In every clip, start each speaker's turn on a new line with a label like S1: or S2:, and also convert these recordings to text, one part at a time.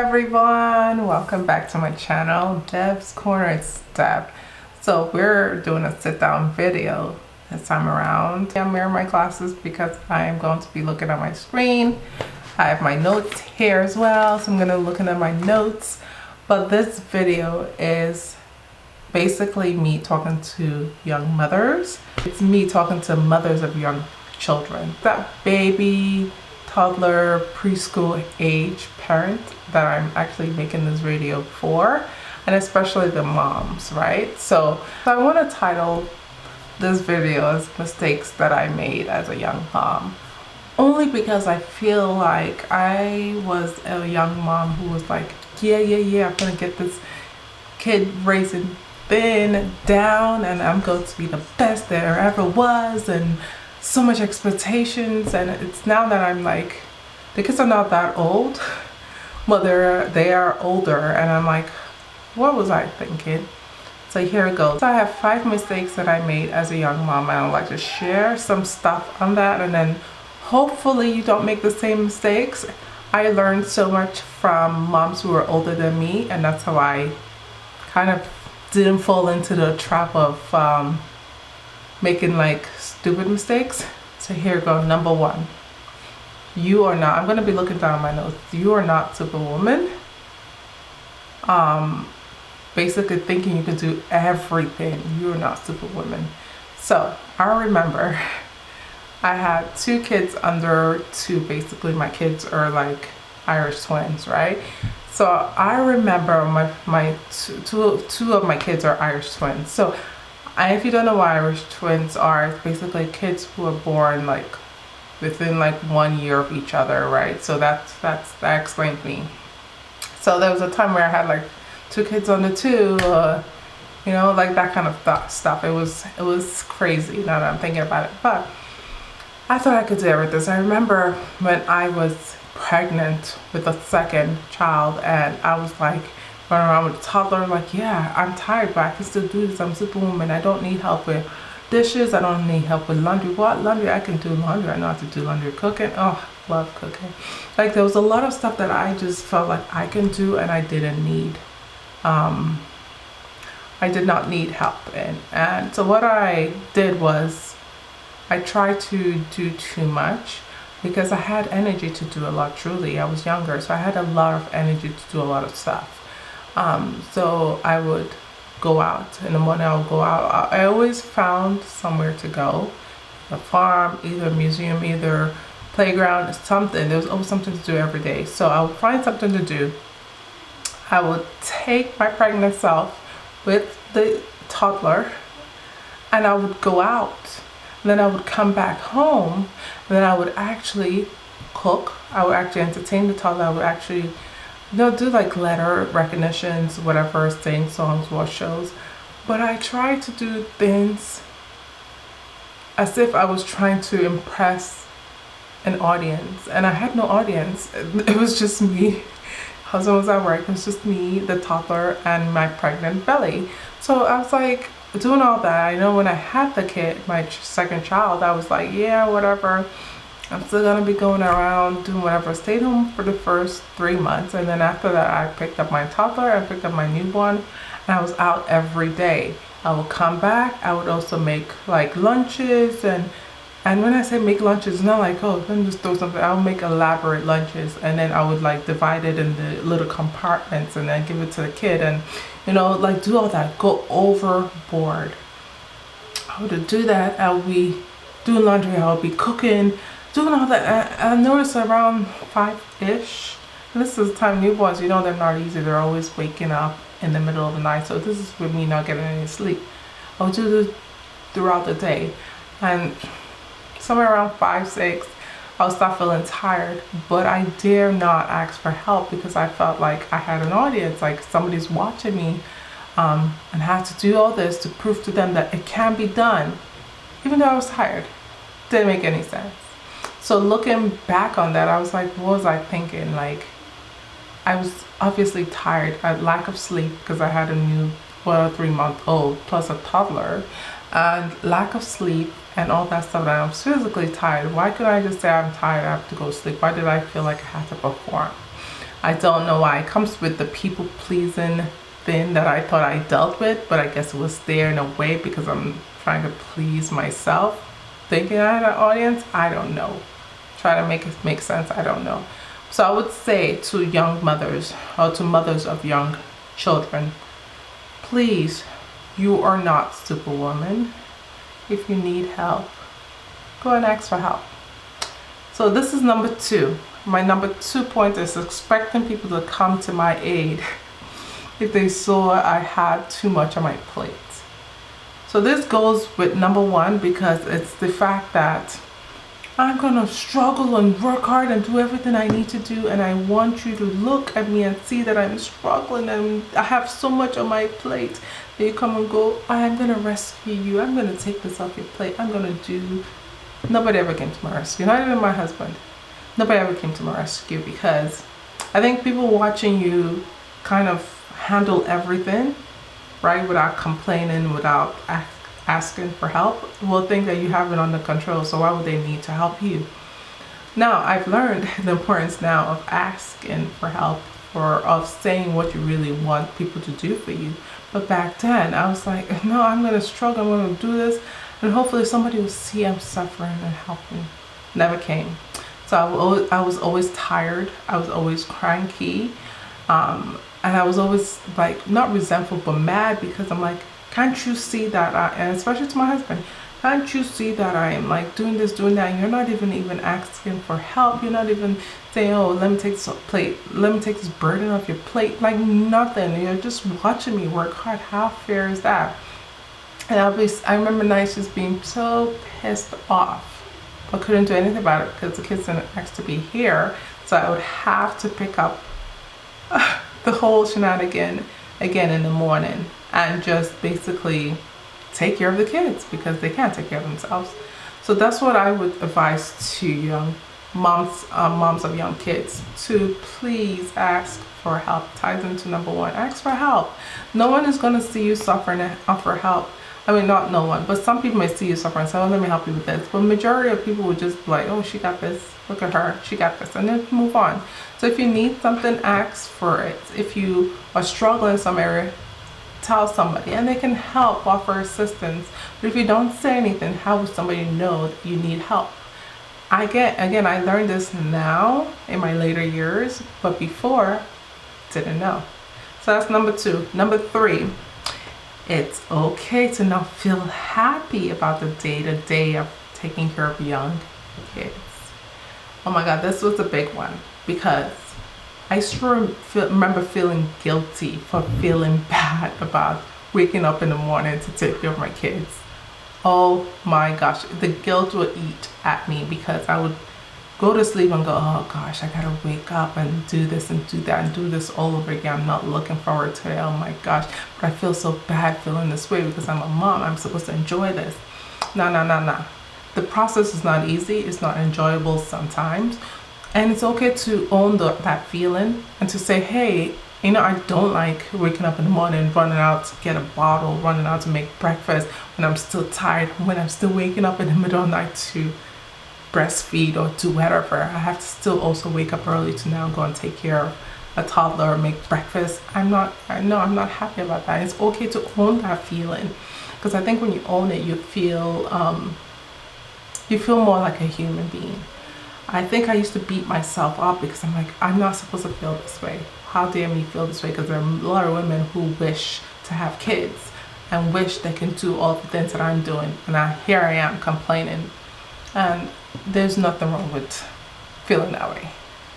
S1: everyone, welcome back to my channel, Deb's Corner. It's Deb. So we're doing a sit down video this time around. I'm wearing my glasses because I am going to be looking at my screen. I have my notes here as well, so I'm going to be looking at my notes. But this video is basically me talking to young mothers. It's me talking to mothers of young children. That baby, toddler, preschool age parent that I'm actually making this video for, and especially the moms, right? So I want to title this video as mistakes that I made as a young mom, only because I feel like I was a young mom who was like, yeah, I'm gonna get this kid raising thin down and I'm going to be the best there ever was, and so much expectations. And it's now that I'm like, the kids are not that old, but they are older, and I'm like, what was I thinking? So here it goes. So I have 5 mistakes that I made as a young mom, and I'd like to share some stuff on that, and then hopefully you don't make the same mistakes. I learned so much from moms who were older than me, and that's how I kind of didn't fall into the trap of making like stupid mistakes. So here we go. Number 1, you are not, I'm going to be looking down my notes, you are not Superwoman. Basically thinking you can do everything. You're not Superwoman. So I remember I had 2 kids under 2. Basically my kids are like Irish twins, right? So I remember my two of my kids are Irish twins. So if you don't know what Irish twins are, it's basically kids who are born like within like 1 year of each other, right? So that explains me. So there was a time where I had like 2 kids under 2, you know, like that kind of stuff. It was crazy now that I'm thinking about it, but I thought I could do everything. So I remember when I was pregnant with a second child, and I was like running around with a toddler, like, yeah, I'm tired, but I can still do this. I'm Superwoman. I don't need help with dishes. I don't need help with laundry. What laundry? I can do laundry. I know how to do laundry. Cooking, oh, love cooking. Like there was a lot of stuff that I just felt like I can do, and I didn't need I did not need help in. And so what I did was I tried to do too much because I had energy to do a lot. Truly, I was younger, so I had a lot of energy to do a lot of stuff. So I would go out in the morning. I would go out. I always found somewhere to go, a farm, either a museum, either playground, something. There was always something to do every day. So I would find something to do. I would take my pregnant self with the toddler, and I would go out. And then I would come back home, and then I would actually cook. I would actually entertain the toddler. I would actually, do like letter recognitions, whatever, sing songs, watch shows. But I tried to do things as if I was trying to impress an audience, and I had no audience. It was just me. Husband was at work. It was just me, the toddler, and my pregnant belly. So I was like doing all that. I know when I had the kid, my second child, I was like, yeah, whatever. I'm still gonna be going around doing whatever. Stayed home for the first 3 months, and then after that I picked up my toddler, I picked up my newborn, and I was out every day. I would come back. I would also make like lunches, and when I say make lunches, it's not like, oh, let me just throw something. I would make elaborate lunches, and then I would like divide it into little compartments and then give it to the kid, and like do all that, go overboard. I would do that. I would be doing laundry. I would be cooking, doing all that. I noticed around 5-ish. This is the time newborns, they're not easy. They're always waking up in the middle of the night. So this is with me not getting any sleep. I would do this throughout the day, and somewhere around 5-6, I'll start feeling tired, but I dare not ask for help because I felt like I had an audience, like somebody's watching me, and had to do all this to prove to them that it can be done, even though I was tired. Didn't make any sense. So looking back on that, I was like, what was I thinking? Like, I was obviously tired. I had lack of sleep because I had a 3-month-old plus a toddler, and lack of sleep and all that stuff, and I was physically tired. Why couldn't I just say I'm tired, I have to go sleep? Why did I feel like I had to perform? I don't know why. It comes with the people pleasing thing that I thought I dealt with, but I guess it was there in a way because I'm trying to please myself, thinking I had an audience. I don't know. Try to make it make sense. I don't know. So I would say to young mothers or to mothers of young children, please, you are not Superwoman. If you need help, go and ask for help. So this is number 2. My number 2 point is expecting people to come to my aid if they saw I had too much on my plate. So this goes with number 1 because it's the fact that I'm gonna struggle and work hard and do everything I need to do, and I want you to look at me and see that I'm struggling and I have so much on my plate. That you come and go, I'm gonna rescue you, I'm gonna take this off your plate, I'm gonna do. Nobody ever came to my rescue, not even my husband. Nobody ever came to my rescue because I think people watching you kind of handle everything, right, without complaining, without asking for help, will think that you have it under control, so why would they need to help you? Now, I've learned the importance now of asking for help or of saying what you really want people to do for you. But back then, I was like, no, I'm going to struggle, I'm going to do this, and hopefully somebody will see I'm suffering and help me. Never came. So I was always tired. I was always cranky. And I was always like, not resentful, but mad because I'm like, can't you see that and especially to my husband, can't you see that I am like doing this, doing that, and you're not even asking for help. You're not even saying, oh, let me take this plate, let me take this burden off your plate, like nothing. You're just watching me work hard. How fair is that? And I remember nights just being so pissed off, but couldn't do anything about it because the kids didn't ask to be here, so I would have to pick up the whole shenanigan again in the morning and just basically take care of the kids because they can't take care of themselves. So that's what I would advise to young moms, moms of young kids, to please ask for help. Ties into number 1, ask for help. No one is going to see you suffering and offer help. I mean, not no one, but some people may see you suffering and say, oh, let me help you with this. But majority of people would just be like, oh, she got this, look at her, she got this, and then move on. So if you need something, ask for it. If you are struggling in some area, tell somebody and they can help, offer assistance. But if you don't say anything, how would somebody know that you need help? I learned this now in my later years, but before, didn't know. So that's number 2. Number 3, it's okay to not feel happy about the day-to-day of taking care of young kids. Oh my God, this was a big one because I remember feeling guilty for feeling bad about waking up in the morning to take care of my kids. Oh my gosh, the guilt would eat at me because I would go to sleep and go, oh gosh, I gotta wake up and do this and do that and do this all over again. I'm not looking forward to it. Oh my gosh, but I feel so bad feeling this way because I'm a mom. I'm supposed to enjoy this. No. The process is not easy. It's not enjoyable sometimes. And it's okay to own that feeling and to say, hey, you know, I don't like waking up in the morning, running out to get a bottle, running out to make breakfast when I'm still tired, when I'm still waking up in the middle of the night to breastfeed or do whatever. I have to still also wake up early to now go and take care of a toddler or make breakfast. I'm not happy about that. It's okay to own that feeling because I think when you own it, you feel more like a human being. I think I used to beat myself up because I'm like, I'm not supposed to feel this way. How dare me feel this way? Because there are a lot of women who wish to have kids and wish they can do all the things that I'm doing. And here I am complaining. And there's nothing wrong with feeling that way.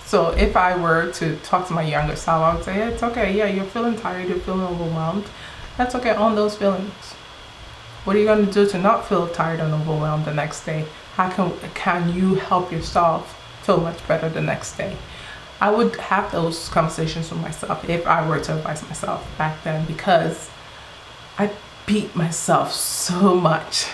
S1: So if I were to talk to my younger self, I would say, it's okay. Yeah, you're feeling tired. You're feeling overwhelmed. That's okay. Own those feelings. What are you going to do to not feel tired and overwhelmed the next day? How can you help yourself feel much better the next day? I would have those conversations with myself if I were to advise myself back then because I beat myself so much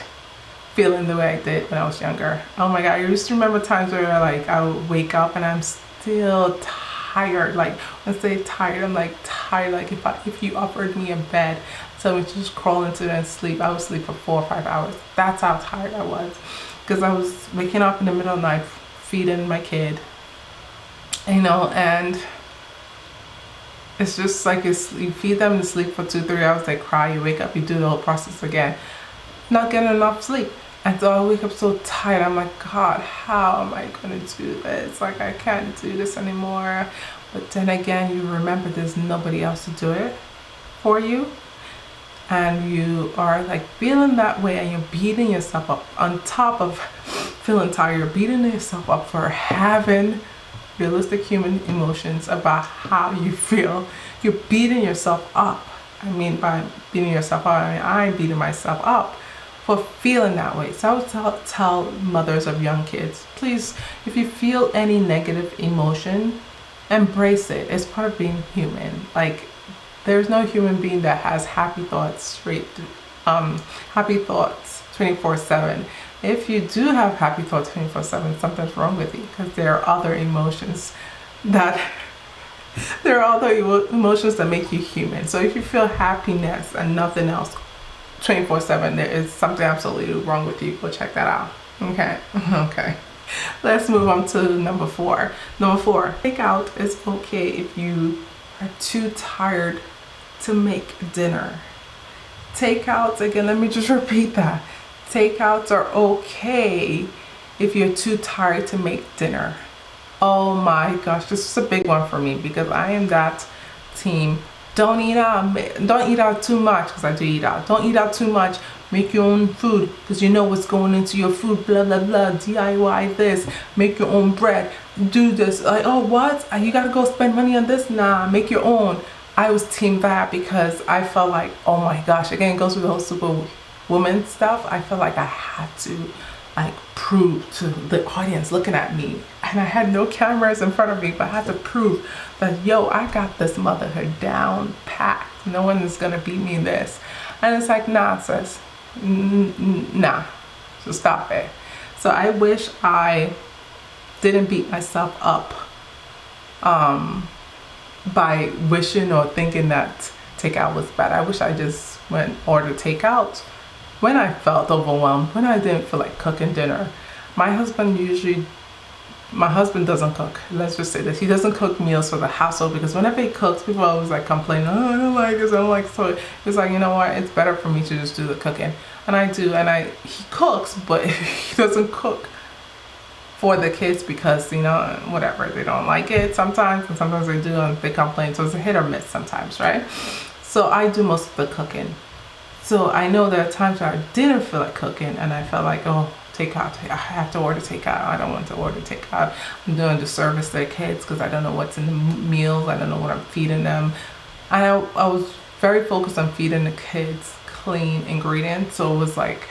S1: feeling the way I did when I was younger. Oh my God, I used to remember times where like I would wake up and I'm still tired. Like when I say tired, I'm like tired. Like if you offered me a bed, so we just crawl into it and sleep, I would sleep for 4 or 5 hours. That's how tired I was. Because I was waking up in the middle of the night feeding my kid, you know, and It's just like you feed them to sleep for 2, 3 hours, they cry, you wake up, you do the whole process again. Not getting enough sleep. And so I wake up so tired. I'm like, God, how am I gonna do this? Like, I can't do this anymore. But then again, you remember there's nobody else to do it for you. And you are like feeling that way, and you're beating yourself up on top of feeling tired. You're beating yourself up for having realistic human emotions about how you feel. You're beating yourself up. I mean, by beating yourself up, I mean, I'm beating myself up for feeling that way. So I would tell mothers of young kids, please, if you feel any negative emotion, embrace it. It's part of being human. Like, there's no human being that has happy thoughts happy thoughts 24/7. If you do have happy thoughts 24/7, something's wrong with you, because there are other emotions that make you human. So if you feel happiness and nothing else 24/7, there is something absolutely wrong with you. Go check that out. Okay. Okay. Let's move on to number 4. Number 4, takeout is okay if you are too tired to make dinner. Takeouts, again, let me just repeat that. Takeouts are okay if you're too tired to make dinner. Oh my gosh, this is a big one for me, because I am that team. Don't eat out too much, because I do eat out. Don't eat out too much. Make your own food, because you know what's going into your food. Blah blah blah. DIY this. Make your own bread. Do this. Like, oh, what? You gotta go spend money on this? Nah, make your own. I was team that, because I felt like, oh my gosh, again, it goes with the whole superwoman stuff. I felt like I had to like prove to the audience looking at me, and I had no cameras in front of me, but I had to prove that, yo, I got this motherhood down packed. No one is gonna beat me in this. And it's like, nah, sis, nah, so stop it. So I wish I didn't beat myself up by wishing or thinking that takeout was bad. I wish I just went order takeout when I felt overwhelmed, when I didn't feel like cooking dinner. My husband doesn't cook. Let's just say this. He doesn't cook meals for the household, because whenever he cooks, people always like complain, oh, I don't like this, I don't like this. So it's like, you know what? It's better for me to just do the cooking. And I do, and he cooks, but he doesn't cook for the kids, because, you know, whatever, they don't like it sometimes, and sometimes they do, and they complain. So it's a hit or miss sometimes, right? So I do most of the cooking. So I know there are times where I didn't feel like cooking, and I felt like, oh, takeout, I have to order takeout. I don't want to order takeout. I'm doing the service to the kids, because I don't know what's in the meals. I don't know what I'm feeding them. And I was very focused on feeding the kids clean ingredients. So it was like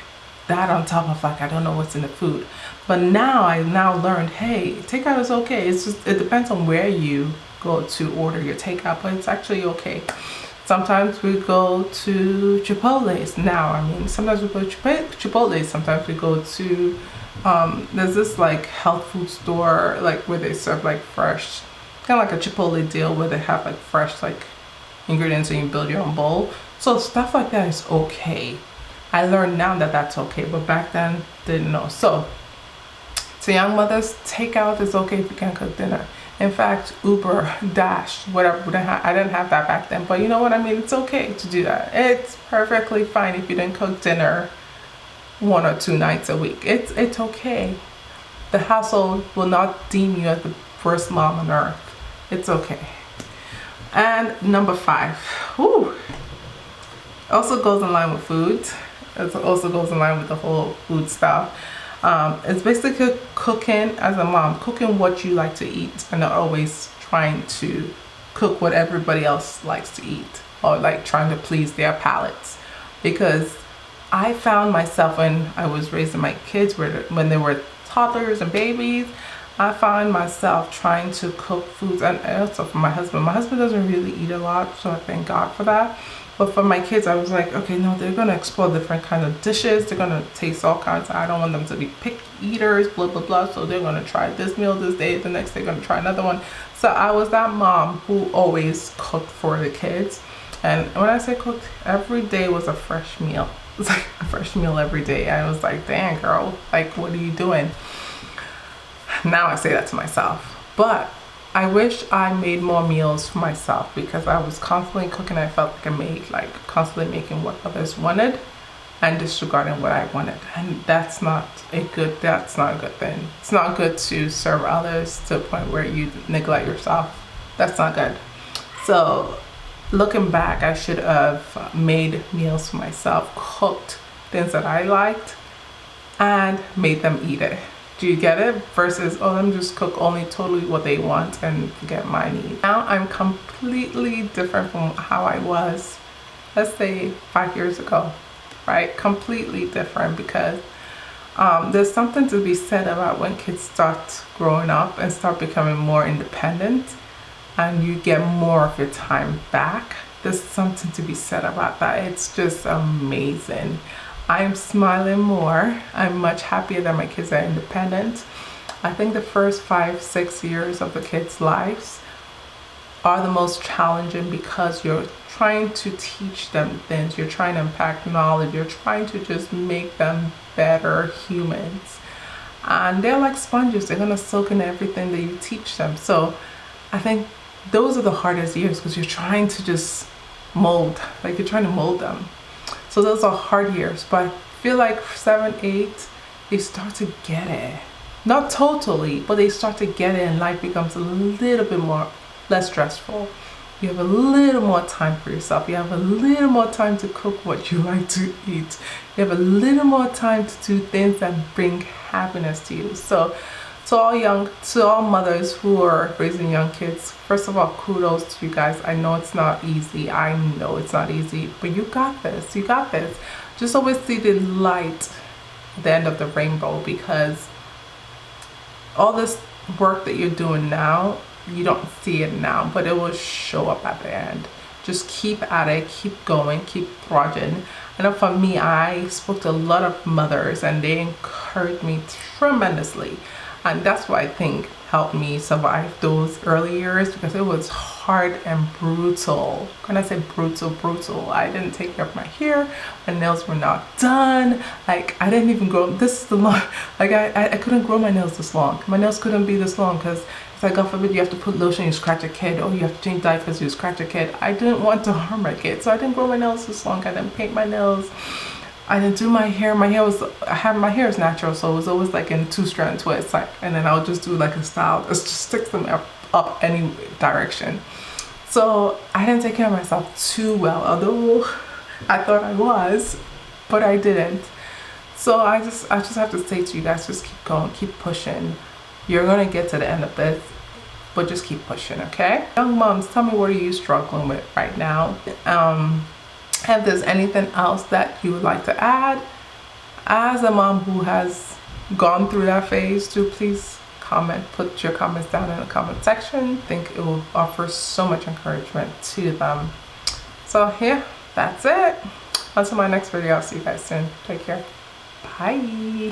S1: that on top of like, I don't know what's in the food. But now I learned, hey, takeout is okay. It's just, it depends on where you go to order your takeout, but it's actually okay. Sometimes we go to Chipotle's now. I mean, sometimes we go to Chipotle's. Sometimes we go to, there's this like health food store, like where they serve like fresh, kind of like a Chipotle deal, where they have like fresh like ingredients, and you build your own bowl. So stuff like that is okay. I learned now that that's okay, but back then didn't know. So to young mothers, takeout is okay if you can't cook dinner. In fact, Uber, Dash, whatever, I didn't have that back then, but you know what I mean? It's okay to do that. It's perfectly fine if you didn't cook dinner 1 or 2 nights a week. It's okay. The household will not deem you as the first mom on earth. It's okay. And number 5, whew, also goes in line with food. It also goes in line with the whole food stuff. It's basically cooking as a mom, cooking what you like to eat, and not always trying to cook what everybody else likes to eat, or like trying to please their palates. Because I found myself, when I was raising my kids, when they were toddlers and babies, I find myself trying to cook foods, and also for my husband. My husband doesn't really eat a lot, so I thank God for that. But for my kids, I was like, okay, no, they're going to explore different kinds of dishes. They're going to taste all kinds. I don't want them to be picky eaters, blah, blah, blah. So they're going to try this meal this day. The next day, they're going to try another one. So I was that mom who always cooked for the kids. And when I say cooked, every day was a fresh meal. It was like a fresh meal every day. I was like, dang, girl, like, what are you doing? Now I say that to myself. But I wish I made more meals for myself because I was constantly cooking. I felt like a maid, like constantly making what others wanted and disregarding what I wanted. And that's not a good thing. It's not good to serve others to the point where you neglect yourself. That's not good. So looking back, I should have made meals for myself, cooked things that I liked, and made them eat it. Do you get it? Versus, oh, let me just cook only totally what they want and forget my need. Now I'm completely different from how I was, let's say 5 years ago, right? Completely different because there's something to be said about when kids start growing up and start becoming more independent and you get more of your time back. There's something to be said about that. It's just amazing. I'm smiling more. I'm much happier that my kids are independent. I think the first 5-6 years of the kids' lives are the most challenging because you're trying to teach them things. You're trying to impact knowledge. You're trying to just make them better humans. And they're like sponges. They're going to soak in everything that you teach them. So I think those are the hardest years because you're trying to just mold. Like you're trying to mold them. So those are hard years, but I feel like 7, 8, they start to get it. Not totally, but they start to get it and life becomes a little bit less stressful. You have a little more time for yourself. You have a little more time to cook what you like to eat. You have a little more time to do things that bring happiness to you. So to all mothers who are raising young kids, first of all, kudos to you guys. I know it's not easy. I know it's not easy, but you got this. You got this. Just always see the light at the end of the rainbow because all this work that you're doing now, you don't see it now, but it will show up at the end. Just keep at it, keep going, keep trudging. I know for me, I spoke to a lot of mothers and they encouraged me tremendously. And that's what I think helped me survive those early years because it was hard and brutal. When I say brutal, I didn't take care of my hair. My nails were not done. Like I didn't even grow, this is the long, like I couldn't grow my nails this long. My nails couldn't be this long because it's like, God forbid, you have to put lotion, you scratch a kid, or you have to change diapers, you scratch a kid. I didn't want to harm my kid, so I didn't grow my nails this long. I didn't paint my nails. I didn't do my hair. My hair is natural, so it was always like in 2-strand twists. Like, and then I would just do like a style that just sticks them up any direction. So I didn't take care of myself too well, although I thought I was, but I didn't. So I just have to say to you guys, just keep going, keep pushing. You're gonna get to the end of this, but just keep pushing, okay? Young moms, tell me, what are you struggling with right now? If there's anything else that you would like to add as a mom who has gone through that phase, do please comment, put your comments down in the comment section. I think it will offer so much encouragement to them. So yeah, that's it. Until my next video, I'll see you guys soon. Take care. Bye.